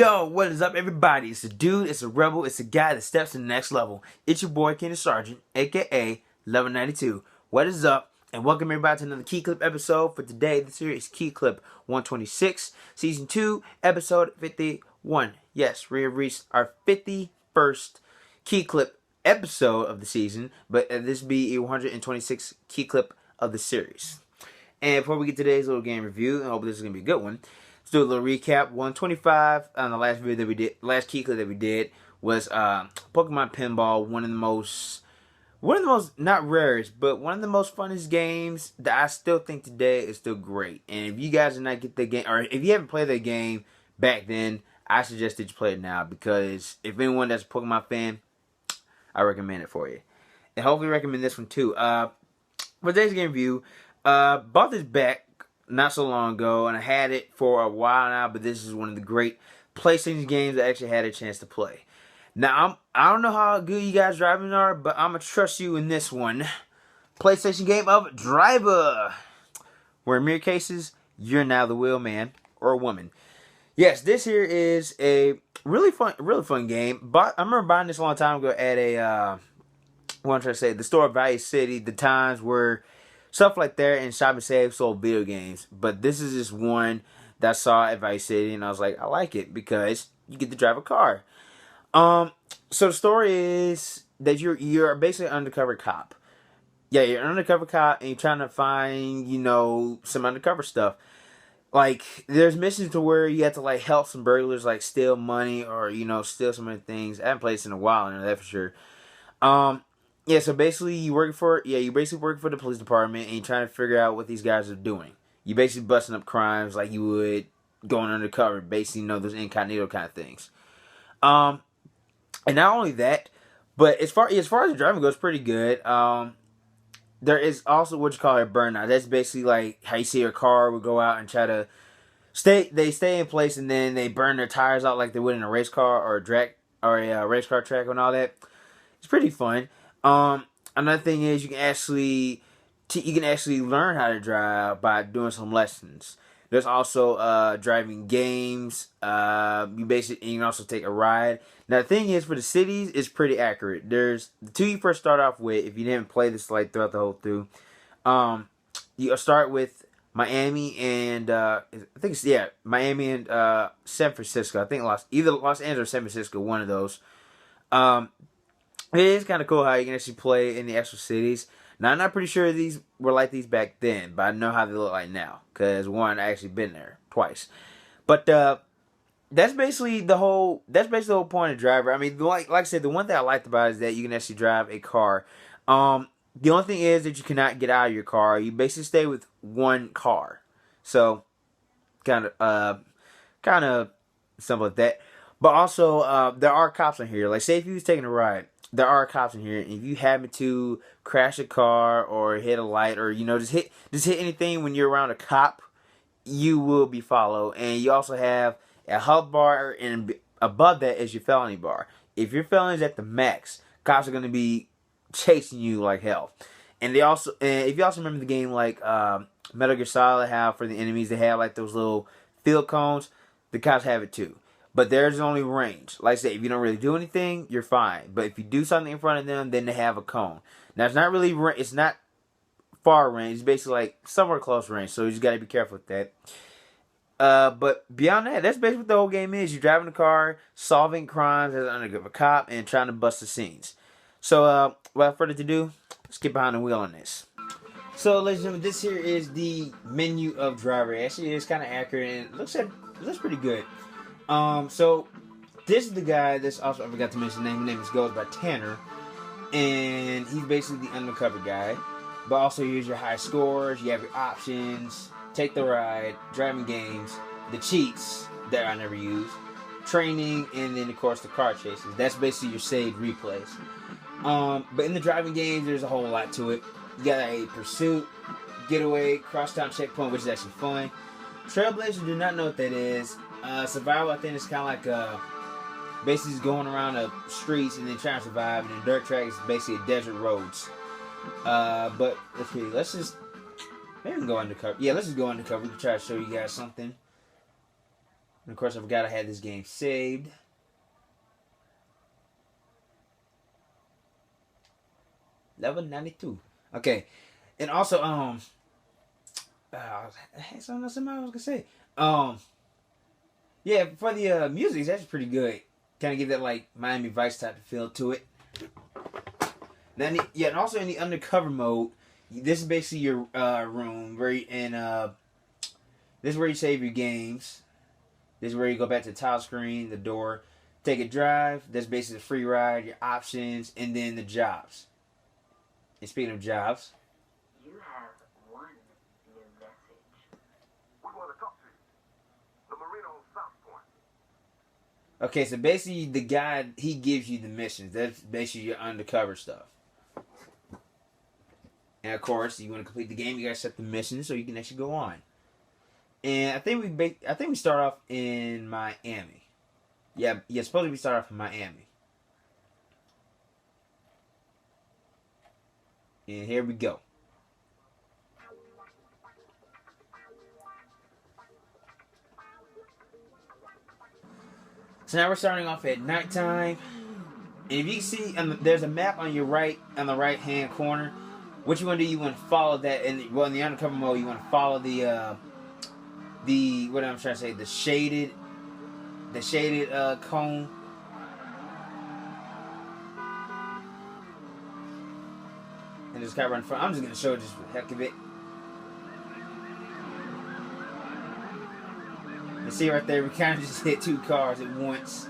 Yo, what is up, everybody? It's a dude, it's a rebel, it's a guy that steps to the next level. It's your boy, Keenan Sargent, aka Level 92. What is up? And welcome everybody to another KeeKlip episode. For today, the series is KeeKlip 126, Season 2, Episode 51. Yes, we have reached our 51st KeeKlip episode of the season, but this will be a 126 KeeKlip of the series. And before we get to today's little game review, I hope this is going to be a good one. Let's do a little recap. 125 on the last video that we did, last KeeKlip that we did was Pokemon Pinball. One of the most not rarest, but one of the most funnest games that I still think today is still great. And if you guys did not get the game, or if you haven't played that game back then, I suggest that you play it now, because if anyone that's a Pokemon fan, I recommend it for you. And hopefully recommend this one too. For today's game review, bought this back not so long ago, and I had it for a while now, but this is one of the great PlayStation games I actually had a chance to play. Now, I don't know how good you guys driving are, but I'm going to trust you in this one. PlayStation game of Driver, where in mere cases, you're now the wheelman or woman. Yes, this here is a really fun game. But I remember buying this a long time ago at the store of Value City, the times where stuff like that and Shop and Save sold video games. But this is just one that I saw at Vice City, and I was like, I like it because you get to drive a car. So the story is that you're basically an undercover cop. Yeah, you're an undercover cop, and you're trying to find, some undercover stuff. Like, there's missions to where you have to, help some burglars, steal money or, steal some of the things. I haven't played this in a while, I know that for sure. Yeah, so basically you're basically working for the police department, and you're trying to figure out what these guys are doing. You're basically busting up crimes like you would going undercover, basically, those incognito kind of things. And not only that, but as far as the driving goes, pretty good. There is also what you call a burnout. That's basically like how you see your car would go out and try to stay in place, and then they burn their tires out like they would in a race car or a race car track and all that. It's pretty fun. Another thing is you can actually learn how to drive by doing some lessons. There's also driving games. You can also take a ride. Now the thing is, for the cities, it's pretty accurate. There's the two you first start off with. If you didn't play this throughout the whole through, you start with Miami and Miami and San Francisco. I think either Los Angeles or San Francisco, one of those. It is kind of cool how you can actually play in the actual cities. Now, I'm not pretty sure these were like these back then, but I know how they look like now, because one, I actually been there twice. But that's basically the whole point of Driver. I mean, like I said, the one thing I liked about it is that you can actually drive a car. The only thing is that you cannot get out of your car. You basically stay with one car. So, kind of simple like that. But also, there are cops in here. Like, say if you was taking a ride, there are cops in here, and if you happen to crash a car or hit a light, or just hit anything when you're around a cop, you will be followed. And you also have a health bar, and above that is your felony bar. If your felony is at the max, cops are going to be chasing you like hell. And if you also remember the game like Metal Gear Solid, how for the enemies they have like those little field cones, the cops have it too. But there's only range. Like I said, if you don't really do anything, you're fine. But if you do something in front of them, then they have a cone. Now, it's not far range. It's basically like somewhere close range. So you just got to be careful with that. But beyond that, that's basically what the whole game is. You're driving a car, solving crimes as an undercover cop, and trying to bust the scenes. So, without further ado, let's get behind the wheel on this. So, ladies and gentlemen, this here is the menu of Driver. Actually, it's kind of accurate, and it looks pretty good. So this is the guy that's also, I forgot to mention his name. His name goes by Tanner, and he's basically the undercover guy. But also, here's your high scores. You have your options, take the ride, driving games, the cheats that I never use, training, and then of course the car chases. That's basically your saved replays. But in the driving games, there's a whole lot to it. You got a pursuit, getaway, crosstown checkpoint, which is actually fun. Trailblazer, do not know what that is. Survival, I think, is kind of like basically just going around the streets and then trying to survive. And then dirt track is basically desert roads. But let's just maybe we can go undercover. Yeah, let's just go undercover to try to show you guys something. And of course, I forgot I had this game saved. Level 92. Okay. And also, I had something else I was gonna say. Yeah, for the music, that's pretty good. Kind of give that like Miami Vice type of feel to it. Then, yeah, and also in the undercover mode, this is basically your room where you, and this is where you save your games. This is where you go back to the tile screen, the door, take a drive. That's basically the free ride, your options, and then the jobs. And speaking of jobs, you have one new message. We want to talk to you. The Marina on South Point. okay, so basically the guy, he gives you the missions. That's basically your undercover stuff. And of course, you want to complete the game, you gotta set the missions so you can actually go on. And I think we start off in Miami. Yeah, supposedly we start off in Miami. And here we go. So now we're starting off at nighttime. And if you can see, there's a map on your right, on the right hand corner. What you want to do, you want to follow that. And well, in the undercover mode, you want to follow the what I'm trying to say, the shaded cone. And just kind of run front. I'm just gonna show just for the heck of it. You see right there, we kind of just hit two cars at once.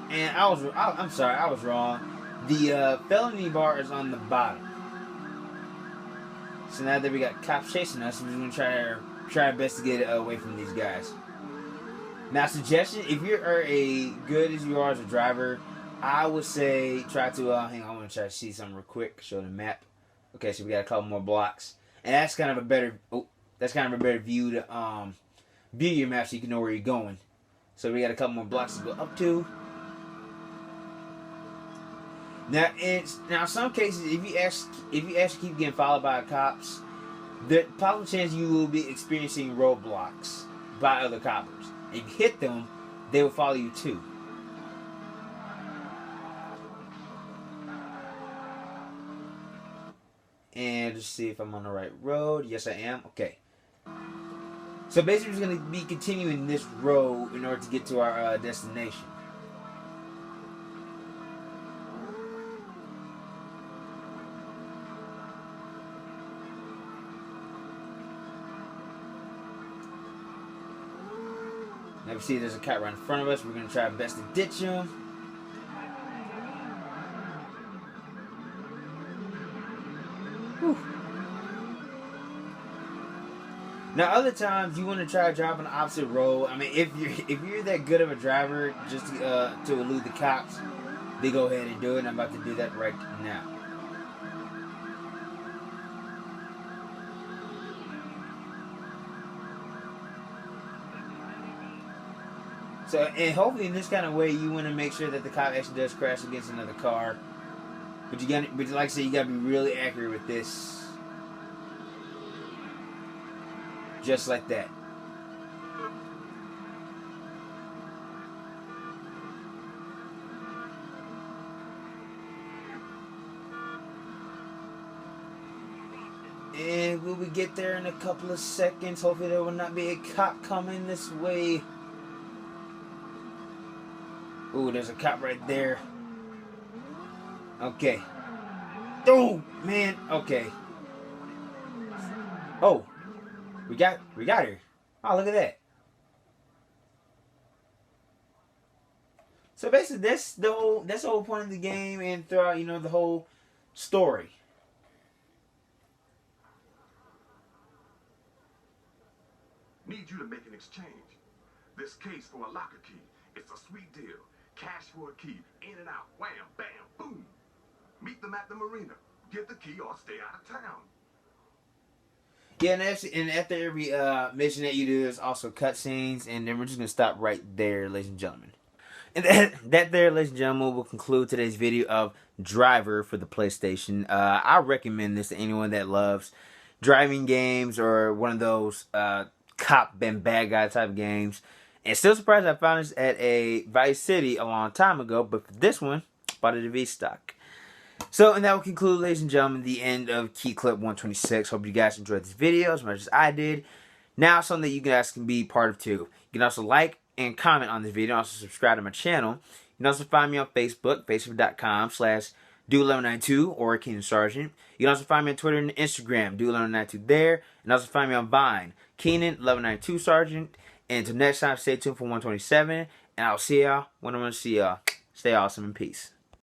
And I'm sorry, I was wrong. The felony bar is on the bottom. So now that we got cops chasing us, we're just gonna try our best to get away from these guys. Now, suggestion: if you are as good as you are as a driver, I would say try to hang on. I want to try to see something real quick. Show the map. Okay, so we got a couple more blocks, and that's kind of a better view to view your map so you can know where you're going. So we got a couple more blocks to go up to. Now, in some cases, if you actually keep getting followed by cops, the possible chance you will be experiencing roadblocks by other coppers. If you hit them, they will follow you too. And just see if I'm on the right road. Yes, I am. Okay. So basically, we're going to be continuing this road in order to get to our destination. Now we see there's a cop right in front of us. We're going to try our best to ditch him. Whew. Now other times you want to try to drive on the opposite road. I mean, if you're that good of a driver just to elude the cops, they go ahead and do it. And I'm about to do that right now. So, and hopefully in this kind of way, you want to make sure that the cop actually does crash against another car. But like I said, you gotta be really accurate with this. Just like that. And will we get there in a couple of seconds? Hopefully there will not be a cop coming this way. Ooh, there's a cop right there. Okay. Oh, man. Okay. Oh. We got her. Oh, look at that. So basically that's the whole point of the game and throughout, the whole story. Need you to make an exchange. This case for a locker key. It's a sweet deal. Cash for a key. In and out. Wham, bam, boom. Meet them at the marina. Get the key or stay out of town. Yeah, and after every mission that you do, there's also cutscenes, and then we're just going to stop right there, ladies and gentlemen. And that there, ladies and gentlemen, will conclude today's video of Driver for the PlayStation. I recommend this to anyone that loves driving games or one of those cop and bad guy type of games. And still surprised I found this at a Vice City a long time ago, but for this one, bought it at V-Stock. So, and that will conclude, ladies and gentlemen, the end of KeeKlip 126. Hope you guys enjoyed this video as much as I did. Now, something that you guys can be part of too. You can also like and comment on this video, and also subscribe to my channel. You can also find me on Facebook, facebook.com/do1192 or Keenan Sargent. You can also find me on Twitter and Instagram, do1192 there. And also find me on Vine, Keenan1192 Sargent. And until next time, stay tuned for 127. And I'll see y'all when I'm going to see y'all. Stay awesome and peace.